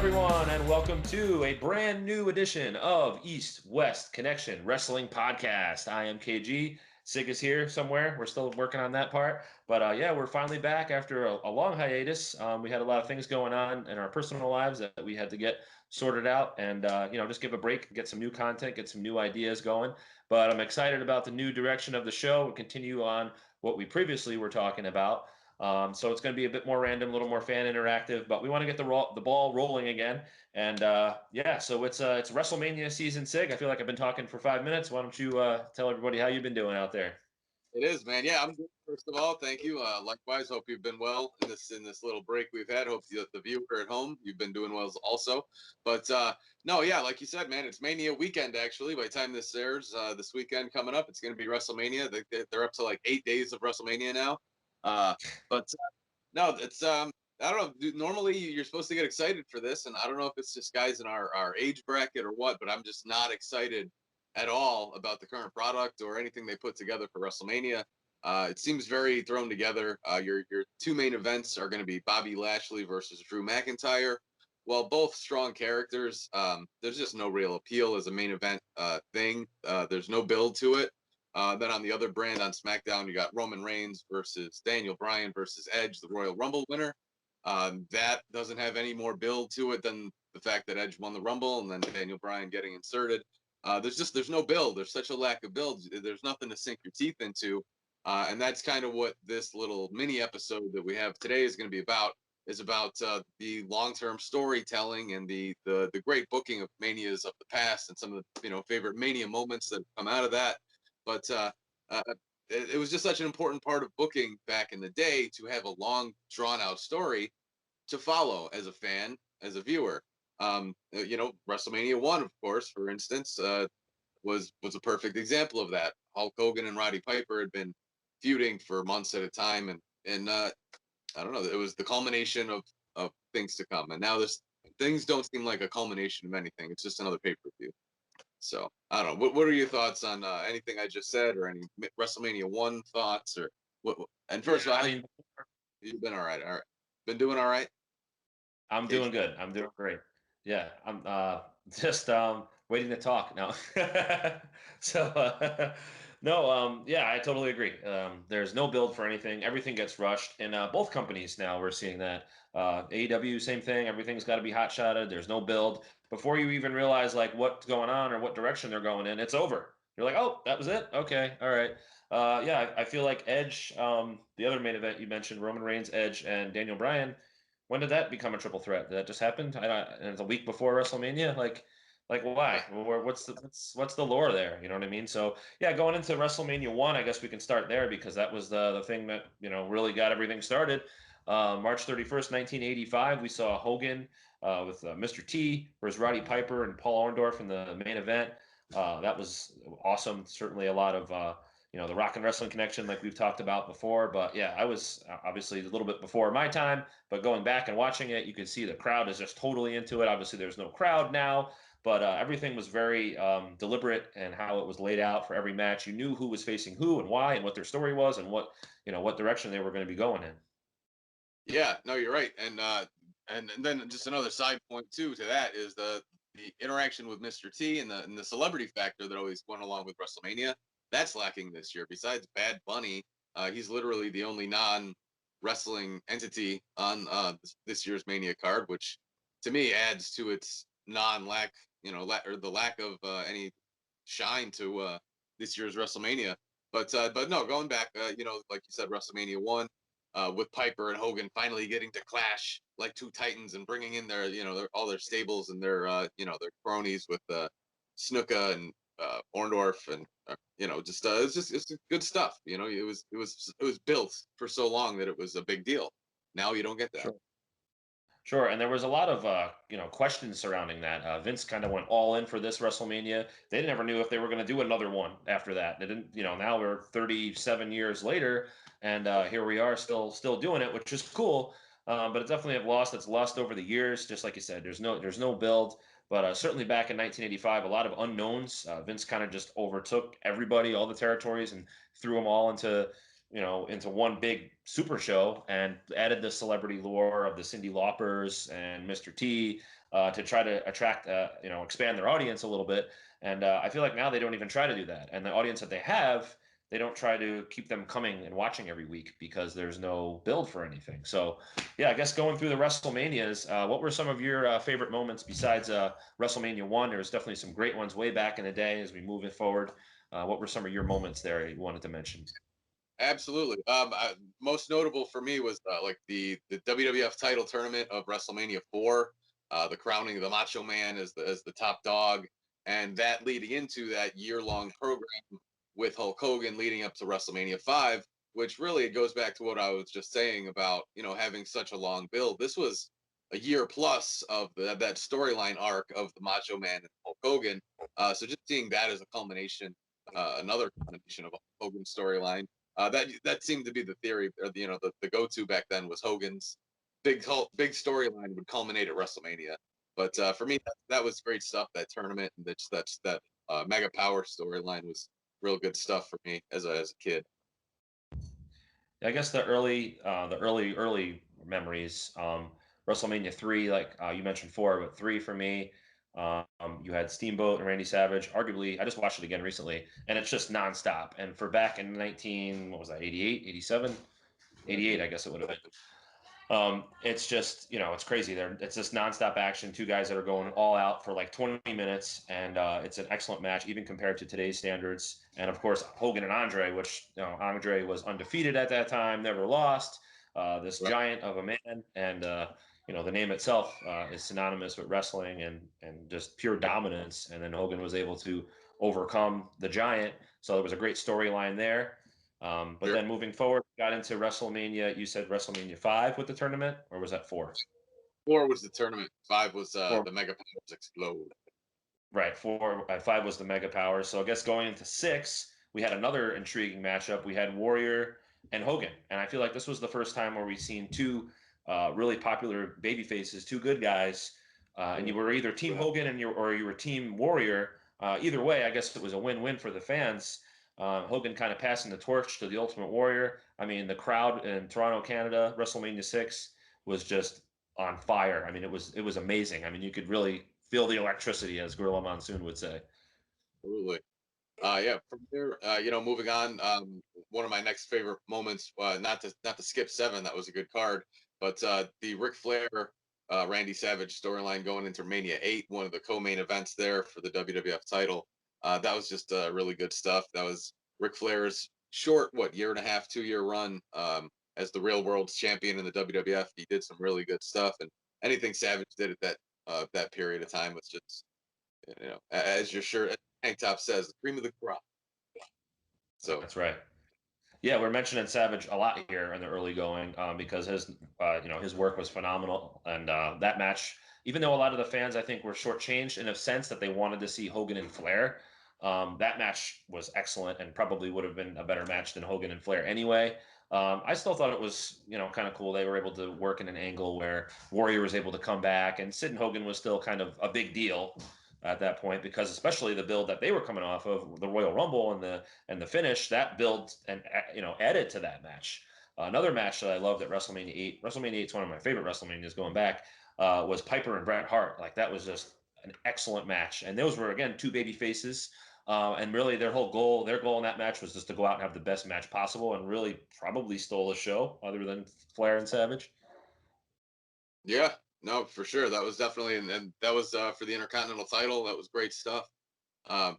everyone, and welcome to a brand new edition of East-West Connection Wrestling Podcast. I am KG. Sig is here somewhere. We're still working on that part. But yeah, we're finally back after a long hiatus. We had a lot of things going on in our personal lives that we had to get sorted out and, just give a break, get some new content, get some new ideas going. But I'm excited about the new direction of the show and continue on what we previously were talking about. So it's going to be a bit more random, a little more fan interactive, but we want to get the ball rolling again. And yeah, so it's WrestleMania season, Sig. I feel like I've been talking for 5 minutes. Why don't you tell everybody how you've been doing out there? It is, man. Yeah, I'm good. First of all, thank you. Likewise, hope you've been well in this little break we've had. Hope the viewer at home, you've been doing well also. But no, yeah, like you said, man, it's Mania weekend actually. By the time this airs, this weekend coming up, it's going to be WrestleMania. They're up to like 8 days of WrestleMania now. But no, it's I don't know. Normally, you're supposed to get excited for this, and I don't know if it's just guys in our age bracket or what, but I'm just not excited at all about the current product or anything they put together for WrestleMania. It seems very thrown together. Your two main events are going to be Bobby Lashley versus Drew McIntyre. While both strong characters, there's just no real appeal as a main event thing. There's no build to it. Then on the other brand on SmackDown, you got Roman Reigns versus Daniel Bryan versus Edge, the Royal Rumble winner. That doesn't have any more build to it than the fact that Edge won the Rumble and then Daniel Bryan getting inserted. There's no build. There's such a lack of build. There's nothing to sink your teeth into, and that's kind of what this little mini episode that we have today is going to be about. Is about the long-term storytelling and the great booking of manias of the past and some of the favorite mania moments that come out of that. But uh, it was just such an important part of booking back in the day to have a long, drawn-out story to follow as a fan, as a viewer. WrestleMania 1, of course, for instance, was a perfect example of that. Hulk Hogan and Roddy Piper had been feuding for months at a time, and I don't know, it was the culmination of things to come. And now this things don't seem like a culmination of anything. It's just another pay-per-view. So I don't know. What are your thoughts on anything I just said, or any WrestleMania 1 thoughts, or what? And Yeah, first of all, I mean, you've been all right. All right, been doing all right. I'm doing KG? good. I'm doing great. Yeah, I'm just waiting to talk now. So no, yeah, I totally agree. There's no build for anything. Everything gets rushed, and both companies now we're seeing that. AEW, same thing. Everything's got to be hot shotted. There's no build before you even realize like what's going on or what direction they're going in. It's over. You're like, oh, that was it. Okay, all right. Yeah, I feel like Edge, the other main event you mentioned, Roman Reigns, Edge, and Daniel Bryan. When did that become a triple threat? Did that just happen? And it's a week before WrestleMania. Like why? What's the lore there? You know what I mean? So yeah, going into WrestleMania 1, I guess we can start there because that was the thing that really got everything started. March 31st, 1985, we saw Hogan with Mr. T versus Roddy Piper and Paul Orndorff in the main event. That was awesome. Certainly a lot of the Rock and Wrestling Connection, like we've talked about before. But yeah, I was obviously a little bit before my time, but going back and watching it, you can see the crowd is just totally into it. Obviously, there's no crowd now, but everything was very deliberate and how it was laid out for every match. You knew who was facing who and why and what their story was and what direction they were going to be going in. Yeah, no, you're right. And then just another side point too to that is the interaction with Mr. T and the celebrity factor that always went along with WrestleMania. That's lacking this year. Besides Bad Bunny, he's literally the only non wrestling entity on this year's Mania card, which to me adds to its non lack, or the lack of any shine to this year's WrestleMania. But no, going back, like you said, WrestleMania 1, with Piper and Hogan finally getting to clash like two titans and bringing in all their stables and their cronies with Snuka and Orndorff and it's good stuff. It was built for so long that it was a big deal. Now you don't get that. Sure. Sure, and there was a lot of questions surrounding that. Vince kind of went all in for this WrestleMania. They never knew if they were going to do another one after that. They didn't, now we're 37 years later, and here we are still doing it, which is cool. But it definitely have lost its lust over the years. Just like you said, there's no build. But certainly back in 1985, a lot of unknowns. Vince kind of just overtook everybody, all the territories, and threw them all into into one big super show and added the celebrity lore of the Cyndi Laupers and Mr. T to try to attract, expand their audience a little bit. And I feel like now they don't even try to do that. And the audience that they have, they don't try to keep them coming and watching every week because there's no build for anything. So, yeah, I guess going through the WrestleManias, what were some of your favorite moments besides WrestleMania 1? There was definitely some great ones way back in the day as we move it forward. What were some of your moments there you wanted to mention? Absolutely. Most notable for me was like the WWF title tournament of WrestleMania 4, the crowning of the Macho Man as the top dog, and that leading into that year long program with Hulk Hogan leading up to WrestleMania 5, which really it goes back to what I was just saying about having such a long build. This was a year plus of that storyline arc of the Macho Man and Hulk Hogan. So just seeing that as a culmination, another culmination of Hogan's storyline, that seemed to be the theory, or the go-to back then was Hogan's big storyline would culminate at WrestleMania. But for me, that was great stuff. That tournament and that Mega Power storyline was real good stuff for me as a kid. I guess the early memories. WrestleMania 3, like you mentioned 4, but 3 for me. You had Steamboat and Randy Savage. Arguably, I just watched it again recently, and it's just nonstop. And for back in 19, what was that, 88, 87, 88, I guess it would have been. It's just, it's crazy. It's just nonstop action. Two guys that are going all out for like 20 minutes, and it's an excellent match, even compared to today's standards. And of course, Hogan and Andre, which Andre was undefeated at that time, never lost. This Right. giant of a man, and the name itself is synonymous with wrestling and just pure dominance. And then Hogan was able to overcome the giant, so there was a great storyline there. But Sure. then moving forward, got into WrestleMania. You said WrestleMania 5 with the tournament, or was that 4? 4 was the tournament. 5 was 4, the Mega Powers explode. right. 5 was the Mega Power. So I guess going into 6, we had another intriguing matchup. We had Warrior and Hogan, and I feel like this was the first time where we've seen two really popular baby faces, two good guys, and you were either Team Hogan or you were Team Warrior. Either way, I guess it was a win-win for the fans. Hogan kind of passing the torch to the Ultimate Warrior. I mean, the crowd in Toronto, Canada, WrestleMania 6 was just on fire. I mean, it was amazing. I mean, you could really feel the electricity, as Gorilla Monsoon would say. Absolutely. Yeah, from there, moving on. One of my next favorite moments, not to skip 7, that was a good card, but the Ric Flair, Randy Savage storyline going into Mania 8, one of the co-main events there for the WWF title. That was just really good stuff. That was Ric Flair's short, year and a half, 2-year run as the real world's champion in the WWF. He did some really good stuff, and anything Savage did at that period of time was just, as your shirt tank top says, the cream of the crop. So That's right. Yeah, we're mentioning Savage a lot here in the early going because his work was phenomenal, and that match, even though a lot of the fans I think were shortchanged in a sense that they wanted to see Hogan and Flair, that match was excellent and probably would have been a better match than Hogan and Flair anyway. I still thought it was kind of cool. They were able to work in an angle where Warrior was able to come back, and Sid and Hogan was still kind of a big deal at that point because especially the build that they were coming off of the Royal Rumble and the finish that built and added to that match. Another match that I loved at WrestleMania 8. WrestleMania 8 is one of my favorite WrestleManias going back. Was Piper and Bret Hart. Like that was just an excellent match, and those were again two baby faces. And really, their goal in that match was just to go out and have the best match possible, and really probably stole the show, other than Flair and Savage. yeah, no, for sure. That was definitely, and that was for the Intercontinental title. That was great stuff.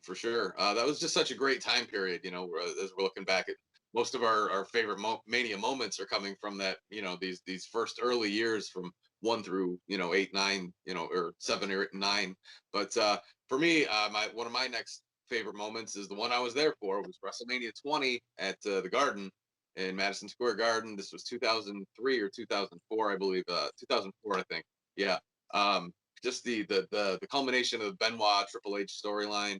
For sure. That was just such a great time period. As we're looking back at most of our favorite Mania moments are coming from that. These first early years from 1 through 8, 9, or 7 or 9. But for me, one of my next favorite moments is the one I was there for. It was WrestleMania 20 at the Garden in Madison Square Garden. This was 2003 or 2004, I believe. 2004, I think. Yeah. Just the culmination of the Benoit Triple H storyline.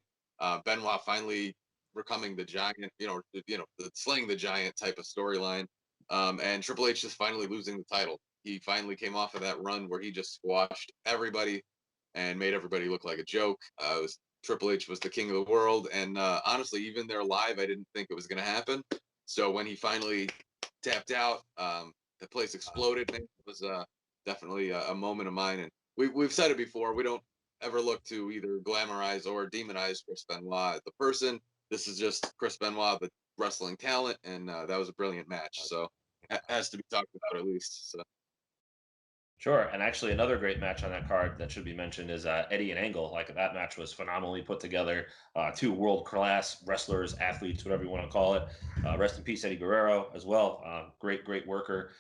Benoit finally becoming the giant, the slaying the giant type of storyline, and Triple H just finally losing the title. He finally came off of that run where he just squashed everybody and made everybody look like a joke. Triple H was the king of the world, and honestly, even there live, I didn't think it was going to happen. So when he finally tapped out, the place exploded. Man, it was definitely a moment of mine. And we've said it before. We don't ever look to either glamorize or demonize Chris Benoit, the person. This is just Chris Benoit, the wrestling talent, and that was a brilliant match. So it has to be talked about at least. So. Sure, and actually another great match on that card that should be mentioned is Eddie and Angle. Like that match was phenomenally put together. Two world-class wrestlers, athletes, whatever you want to call it. Rest in peace, Eddie Guerrero as well. Great worker.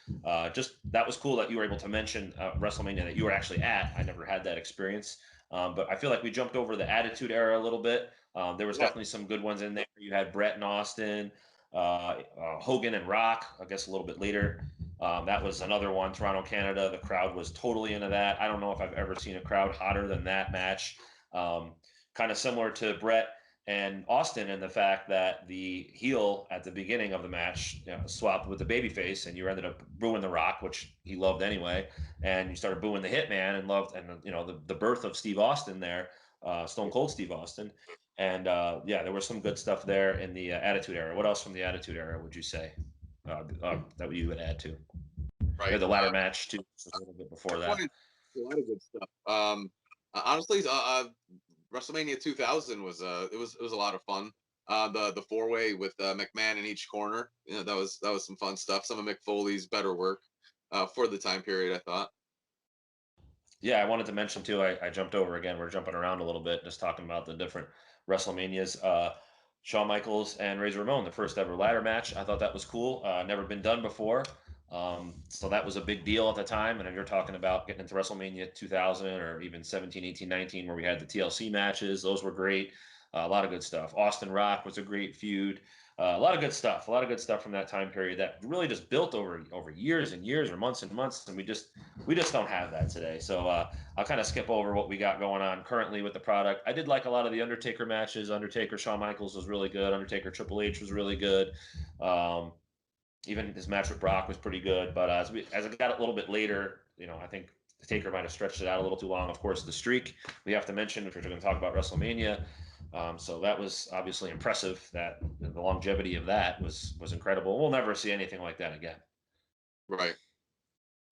Just that was cool that you were able to mention WrestleMania that you were actually at. I never had that experience, but I feel like we jumped over the Attitude Era a little bit. There was Yeah. definitely some good ones in there. You had Brett and Austin, Hogan and Rock. I guess a little bit later. That was another one, Toronto, Canada. The crowd was totally into that. I don't know if I've ever seen a crowd hotter than that match. Kind of similar to Brett and Austin in the fact that the heel at the beginning of the match swapped with the babyface, and you ended up booing The Rock, which he loved anyway, and you started booing the Hitman and loved, and the birth of Steve Austin there, Stone Cold Steve Austin. And yeah, there was some good stuff there in the Attitude Era. What else from the Attitude Era would you say that you would add to? Right. The ladder match too, a little bit before that. A lot of good stuff. Honestly, WrestleMania 2000 was it was a lot of fun. The four way with McMahon in each corner, that was some fun stuff. Some of Mick Foley's better work for the time period, I thought. Yeah, I wanted to mention too. I jumped over again. We're jumping around a little bit, just talking about the different WrestleManias. Shawn Michaels and Razor Ramon, the first ever ladder match. I thought that was cool. Never been done before. So that was a big deal at the time. And if you're talking about getting into WrestleMania 2000 or even 17, 18, 19, where we had the TLC matches, those were great. A lot of good stuff. Austin Rock was a great feud. A lot of good stuff. A lot of good stuff from that time period that really just built over years and years or months and months, and we just don't have that today. So I'll kind of skip over what we got going on currently with the product. I did like a lot of the Undertaker matches. Undertaker Shawn Michaels was really good. Undertaker Triple H was really good. Um, Even his match with Brock was pretty good. But as it got a little bit later, I think the Taker might have stretched it out a little too long. Of course, the streak we have to mention if we're going to talk about WrestleMania. So that was obviously impressive. That the longevity of that was incredible. We'll never see anything like that again. Right.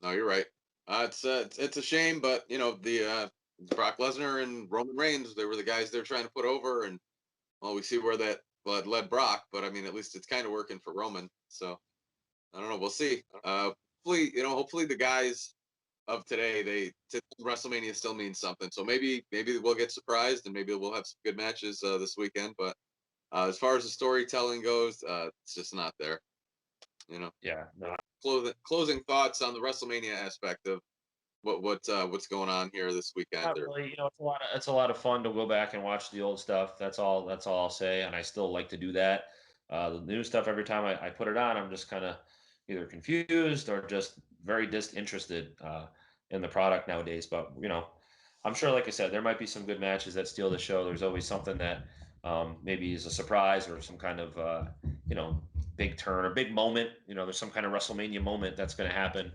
No, you're right. It's a shame, but the Brock Lesnar and Roman Reigns, they were the guys they're trying to put over, and well, we see where that led Brock, but I mean, at least it's kind of working for Roman. So I don't know. We'll see. Hopefully the guys of today, WrestleMania still means something. So maybe we'll get surprised and maybe we'll have some good matches this weekend. But as far as the storytelling goes, it's just not there. Yeah, no, Closing thoughts on the WrestleMania aspect of what's going on here this weekend. not really. It's a lot of fun to go back and watch the old stuff. That's all I'll say, and I still like to do that. The new stuff every time I put it on, I'm just kind of either confused or just very disinterested in the product nowadays. But I'm sure, like I said, there might be some good matches that steal the show. There's always something that maybe is a surprise or some kind of you know big turn or big moment. There's some kind of WrestleMania moment that's going to happen.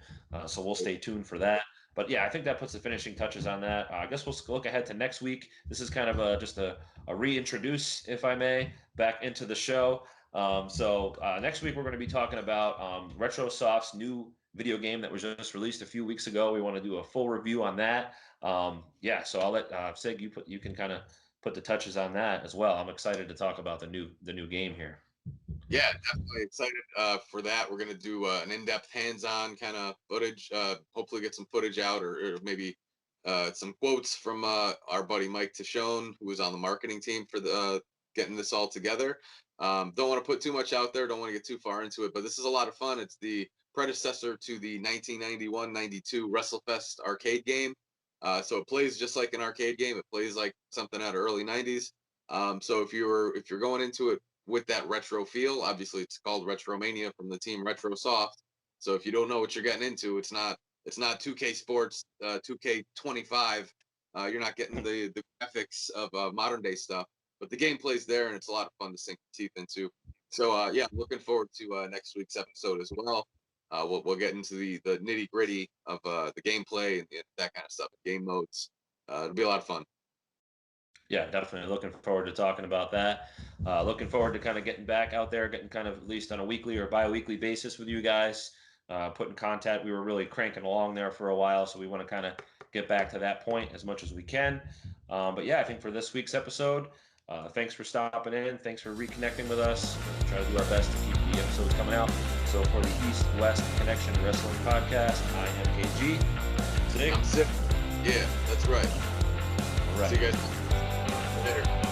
So we'll stay tuned for that. But yeah, I think that puts the finishing touches on that. I guess we'll look ahead to next week. This is kind of just a reintroduce, if I may, back into the show. So next week we're going to be talking about RetroSoft's new video game that was just released a few weeks ago. We want to do a full review on that. Yeah, so I'll let Sig, you can kind of put the touches on that as well. I'm excited to talk about the new game here. Yeah, definitely excited for that. We're gonna do an in-depth, hands-on kind of footage. Hopefully, get some footage out, or maybe some quotes from our buddy Mike Tishone, who was on the marketing team for the getting this all together. Don't want to put too much out there. Don't want to get too far into it, but this is a lot of fun. It's the predecessor to the 1991-92 WrestleFest arcade game. So it plays just like an arcade game. It plays like something out of early 90s. So if you're going into it with that retro feel. Obviously, it's called Retromania from the team RetroSoft. So if you don't know what you're getting into, it's not 2K Sports, 2K25. You're not getting the graphics of modern day stuff, but the gameplay's there, and it's a lot of fun to sink your teeth into. So yeah, looking forward to next week's episode as well. We'll get into the nitty gritty of the gameplay and that kind of stuff, game modes. It'll be a lot of fun. Yeah, definitely looking forward to talking about that. Looking forward to kind of getting back out there, getting kind of at least on a weekly or bi-weekly basis with you guys. Putting contact. We were really cranking along there for a while, so we want to kind of get back to that point as much as we can. But yeah, I think for this week's episode, thanks for stopping in. Thanks for reconnecting with us. We'll try to do our best to keep the episodes coming out. So for the East West Connection Wrestling Podcast, I am KG. Today, I'm sick. Yeah, that's right. all right. See you guys later.